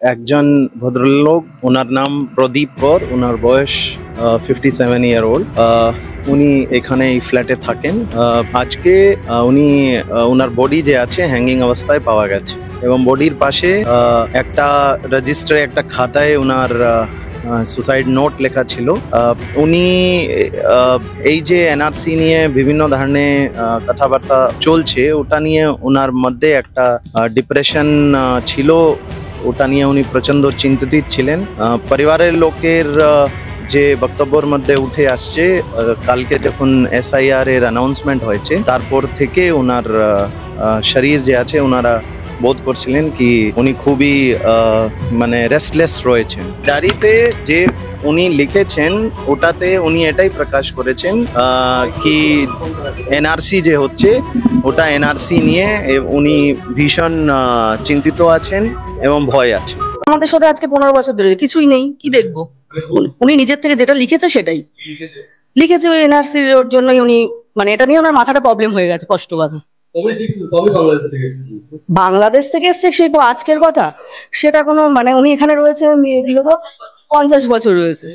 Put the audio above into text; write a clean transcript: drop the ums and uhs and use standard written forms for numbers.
একজন ভদ্রলোক, ওনার নাম প্রদীপ কর, ওনার বয়স 57 ইয়ার ওল্ড। উনি এখানে এই ফ্ল্যাটে থাকেন। আজকে উনি ওনার বডি যে আছে হ্যাঙ্গিং অবস্থায় পাওয়া গেছে, এবং বডির পাশে একটা রেজিস্টারে, একটা খাতায় ওনার সুসাইড নোট লেখা ছিল। উনি এই যে এনআরসি নিয়ে বিভিন্ন ধরনের কথাবার্তা চলছে, ওটা নিয়ে ওনার মধ্যে একটা ডিপ্রেশন ছিল। ওটা নিয়ে উনি প্রচন্ড চিন্তিত ছিলেন। পরিবারের লোকের যে বক্তব্যের মধ্যে উঠে আসছে, কালকে যখন এসআইআর এর অ্যানাউন্সমেন্ট হয়েছে, তারপর থেকে ওনার শরীর যে আছে, ওনারা বোধ করছিলেন কি উনি খুবই মানে রেস্টলেস রয়েছেন। ডায়েরিতে যে উনি লিখেছেন, ওটাতে উনি এটাই প্রকাশ করেছেন কি এনআরসি যে হচ্ছে, ওটা এনআরসি নিয়ে উনি ভীষণ চিন্তিত আছেন এবং ভয় আছে। আমাদের সাথে আজকে 15 বছর ধরে কিছুই নেই, কি দেখবো? উনি নিজের থেকে যেটা লিখেছে সেটাই লিখেছে। ওই এনআরসির জন্যই উনি, মানে এটা নিয়ে ওনার মাথাটা প্রবলেম হয়ে গেছে, স্পষ্ট কথা। বাংলাদেশ থেকে এসছে সে আজকের কথা, সেটা কোনো মানে উনি এখানে রয়েছে বিগত 50 বছর রয়েছে।